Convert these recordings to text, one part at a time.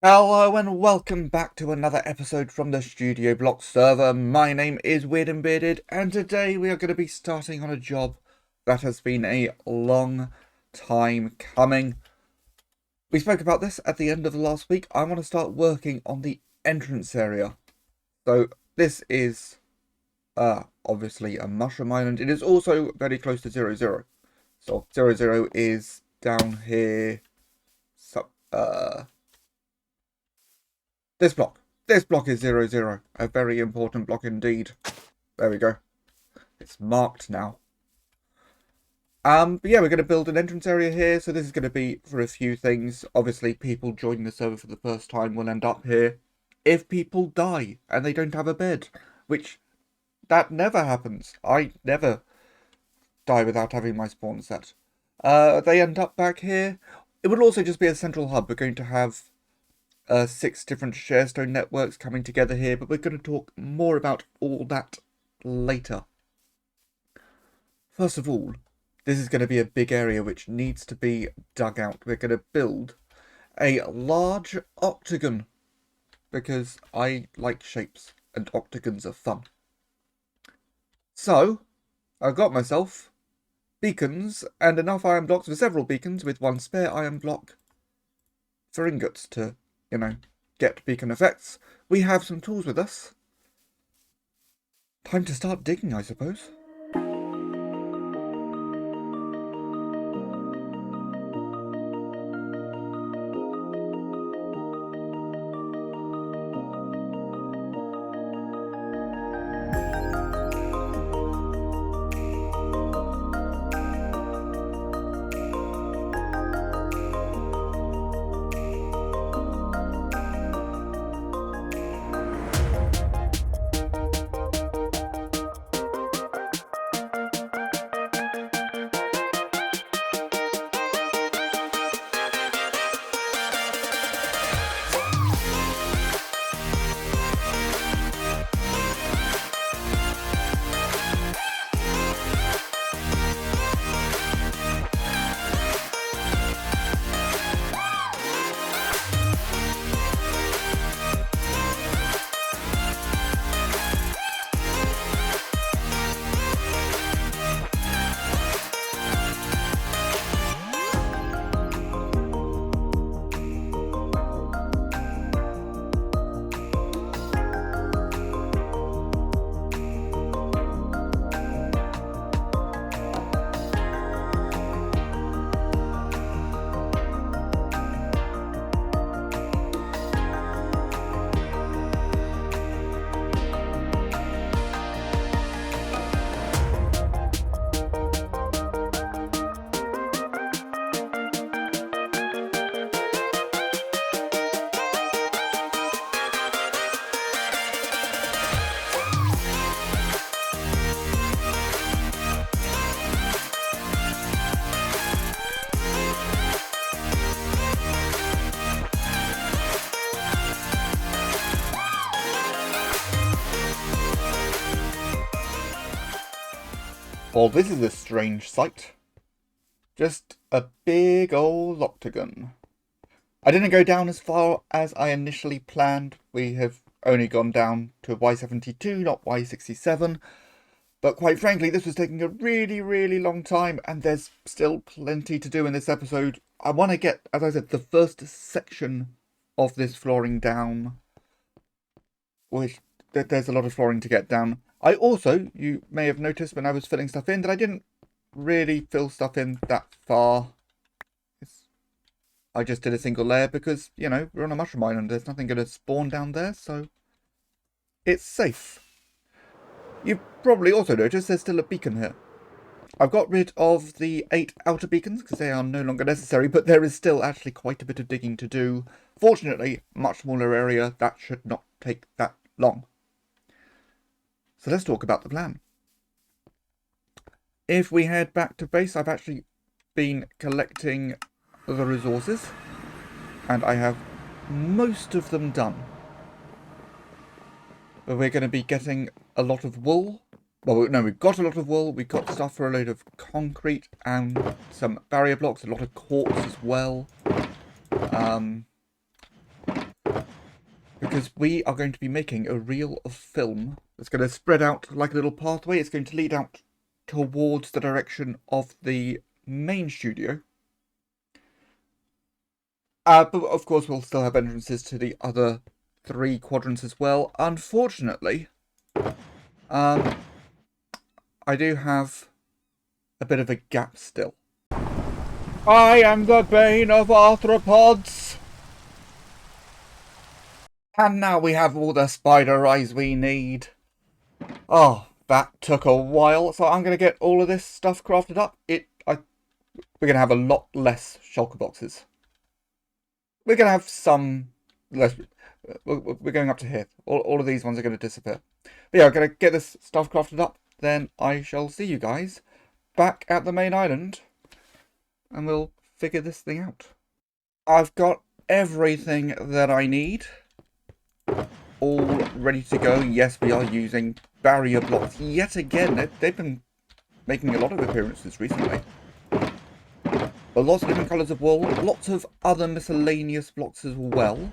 Hello and welcome back to another episode from the Studio Block server. My name is Weird and Bearded, and today we are going to be starting on a job that has been a long time coming. We spoke about this at the end of last week. I want to start working on the entrance area. So this is obviously a mushroom island. It is also very close to 00. So 00 is down here. So, this block. This block is 00. A very important block indeed. There we go. It's marked now. But yeah, we're going to build an entrance area here. So this is going to be for a few things. Obviously, people joining the server for the first time will end up here. If people die and they don't have a bed, which that never happens. I never die without having my spawn set. They end up back here. It would also just be a central hub. We're going to have 6 different sharestone networks coming together here, but we're going to talk more about all that later. First of all, this is going to be a big area which needs to be dug out. We're going to build a large octagon because I like shapes and octagons are fun. So, I've got myself beacons and enough iron blocks for several beacons with one spare iron block for ingots to, get beacon effects. We have some tools with us. Time to start digging, I suppose. Well, this is a strange sight. Just a big old octagon. I didn't go down as far as I initially planned. We have only gone down to Y72, not Y67. But quite frankly, this was taking a really, really long time, and there's still plenty to do in this episode. I want to get, as I said, the first section of this flooring down, which there's a lot of flooring to get down. I also, you may have noticed when I was filling stuff in, that I didn't really fill stuff in that far. I just did a single layer because, we're on a mushroom island. There's nothing going to spawn down there, so it's safe. You've probably also noticed there's still a beacon here. I've got rid of the 8 outer beacons because they are no longer necessary, but there is still actually quite a bit of digging to do. Fortunately, much smaller area, that should not take that long. So let's talk about the plan. If we head back to base, I've actually been collecting the resources, and I have most of them done. But we're going to be getting a lot of wool. Well, no, we've got a lot of wool. We've got stuff for a load of concrete and some barrier blocks, a lot of quartz as well. because we are going to be making a reel of film that's going to spread out like a little pathway. It's going to lead out towards the direction of the main studio. But of course we'll still have entrances to the other 3 quadrants as well. Unfortunately, I do have a bit of a gap still. I am the bane of arthropods! And now we have all the spider eyes we need. Oh, that took a while, so I'm going to get all of this stuff crafted up. We're going to have a lot less shulker boxes. We're going to have some less. We're going up to here. All of these ones are going to disappear. But yeah, I'm going to get this stuff crafted up. Then I shall see you guys back at the main island. And we'll figure this thing out. I've got everything that I need. All ready to go. Yes, we are using barrier blocks yet again. They've been making a lot of appearances recently. But lots of different colours of wool, lots of other miscellaneous blocks as well.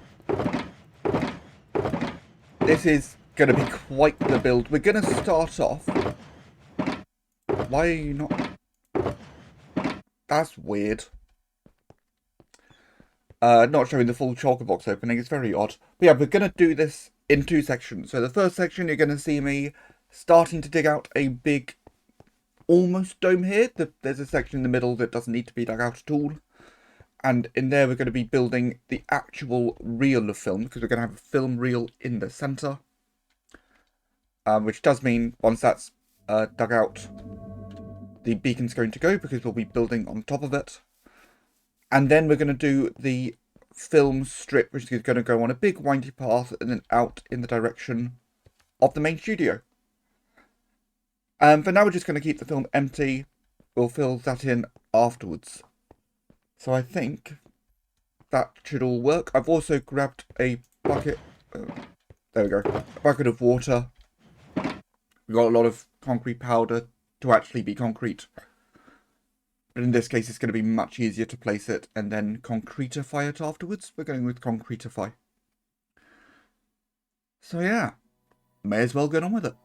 This is going to be quite the build. We're going to start off... Why are you not... That's weird. Not showing the full shulker box opening, it's very odd. But yeah, we're going to do this in 2 sections. So the first section, you're going to see me starting to dig out a big... almost dome here. There's a section in the middle that doesn't need to be dug out at all, and in there we're going to be building the actual reel of film, because we're going to have a film reel in the center, which does mean once that's dug out, the beacon's going to go, because we'll be building on top of it. And then we're going to do the film strip, which is going to go on a big windy path and then out in the direction of the main studio. For now, we're just going to keep the film empty. We'll fill that in afterwards. So I think that should all work. I've also grabbed a bucket. There we go. A bucket of water. We've got a lot of concrete powder to actually be concrete. But in this case, it's going to be much easier to place it and then concretify it afterwards. We're going with concretify. So yeah, may as well get on with it.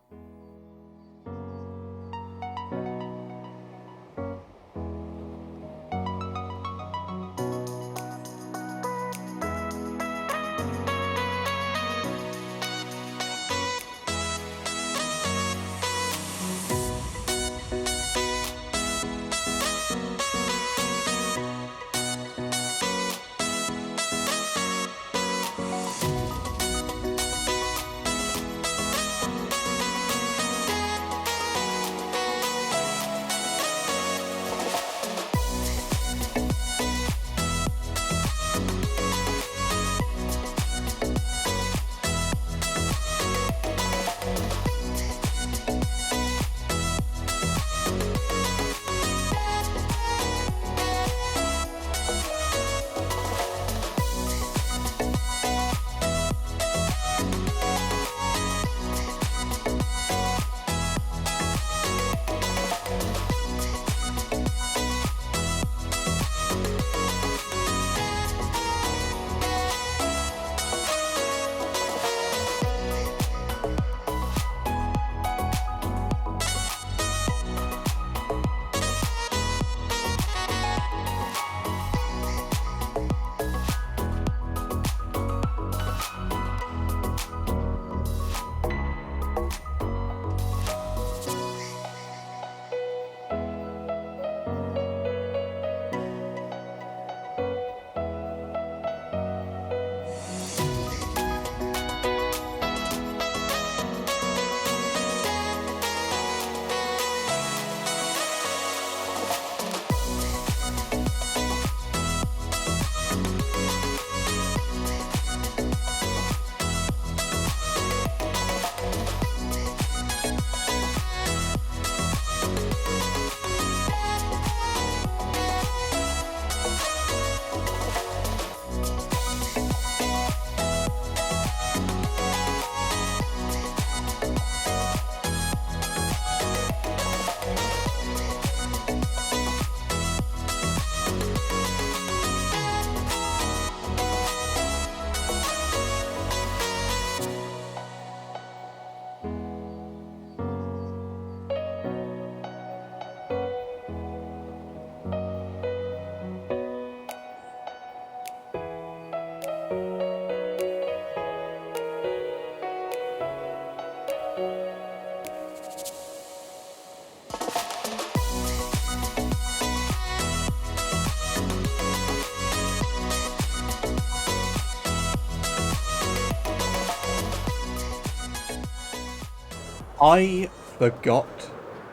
I forgot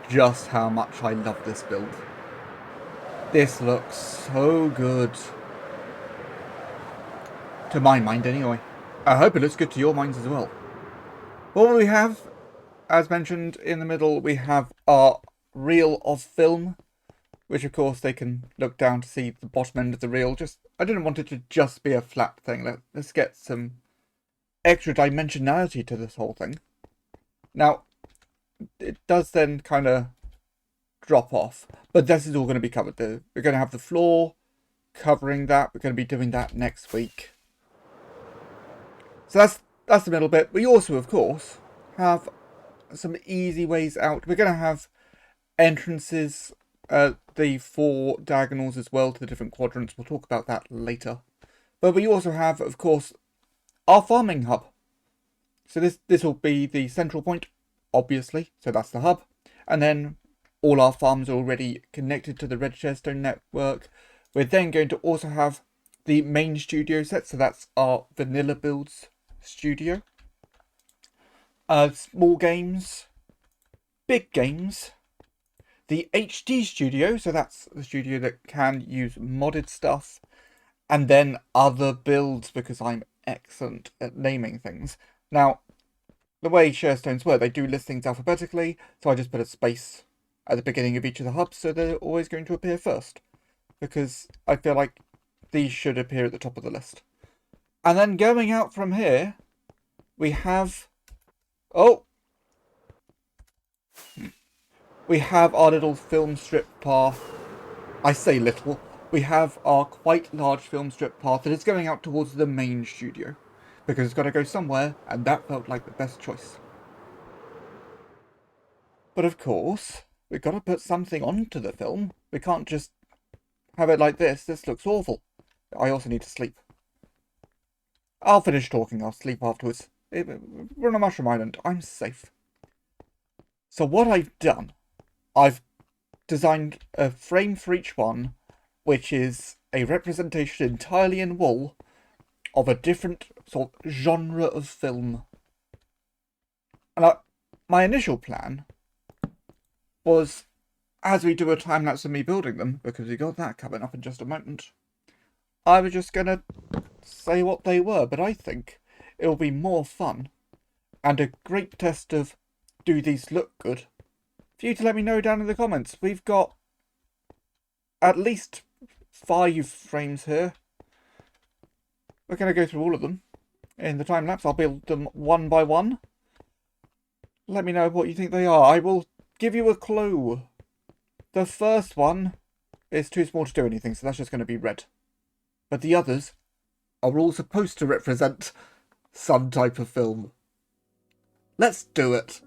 just how much I love this build. This looks so good. To my mind, anyway. I hope it looks good to your minds as well. What we have, as mentioned in the middle, we have our reel of film, which of course they can look down to see the bottom end of the reel. I didn't want it to just be a flat thing. Let's get some extra dimensionality to this whole thing. Now, it does then kind of drop off, but this is all going to be covered. We're going to have the floor covering that. We're going to be doing that next week. So that's the middle bit. We also, of course, have some easy ways out. We're going to have entrances, the 4 diagonals as well to the different quadrants. We'll talk about that later. But we also have, of course, our farming hub. So this will be the central point, obviously. So that's the hub. And then all our farms are already connected to the Red Sharestone network. We're then going to also have the main studio set. So that's our vanilla builds studio. Small games, big games, the HD studio, so that's the studio that can use modded stuff, and then other builds, because I'm excellent at naming things. Now, the way Sharestones work, they do list things alphabetically, so I just put a space at the beginning of each of the hubs, so they're always going to appear first, because I feel like these should appear at the top of the list. And then going out from here, we have... we have our little film strip path. I say little. We have our quite large film strip path that is going out towards the main studio. Because it's got to go somewhere, and that felt like the best choice. But of course, we've got to put something onto the film. We can't just have it like this. This looks awful. I also need to sleep. I'll finish talking. I'll sleep afterwards. We're on a mushroom island. I'm safe. So what I've done, I've designed a frame for each one, which is a representation entirely in wool of a different sort of genre of film. And my initial plan was, as we do a time lapse of me building them, because we got that coming up in just a moment, I was just gonna say what they were, but I think it'll be more fun and a great test of, do these look good, for you to let me know down in the comments. We've got at least 5 frames here. We're going to go through all of them in the time lapse. I'll build them one by one. Let me know what you think they are. I will give you a clue. The first one is too small to do anything, so that's just going to be red. But the others are all supposed to represent some type of film. Let's do it.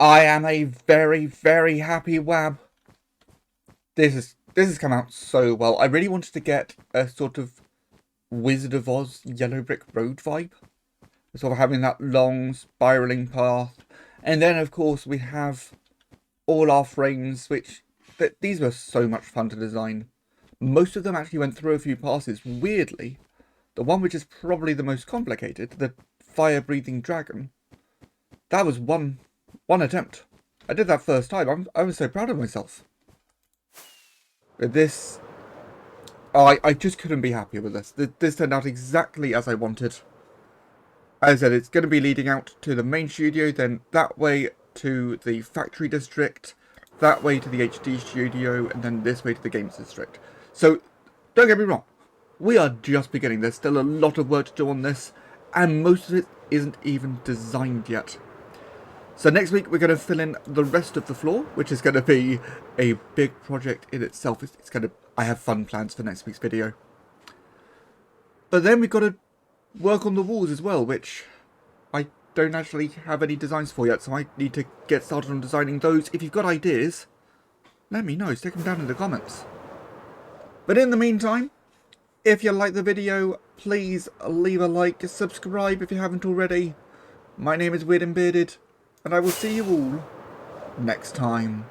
I am a very, very happy Wab. This has come out so well. I really wanted to get a sort of Wizard of Oz Yellow Brick Road vibe. Sort of having that long spiralling path. And then of course we have all our frames, which these were so much fun to design. Most of them actually went through a few passes. Weirdly, the one which is probably the most complicated, the fire-breathing dragon, that was one attempt. I did that first time. I was so proud of myself. But this, I just couldn't be happier with this. This turned out exactly as I wanted. As I said, it's going to be leading out to the main studio, then that way to the factory district, that way to the HD studio, and then this way to the games district. So, don't get me wrong, we are just beginning. There's still a lot of work to do on this, and most of it isn't even designed yet. So next week we're going to fill in the rest of the floor, which is going to be a big project in itself. I have fun plans for next week's video. But then we've got to work on the walls as well, which I don't actually have any designs for yet, so I need to get started on designing those. If you've got ideas, let me know. Stick them down in the comments. But in the meantime, if you like the video, please leave a like, subscribe if you haven't already. My name is Weird and Bearded, and I will see you all next time.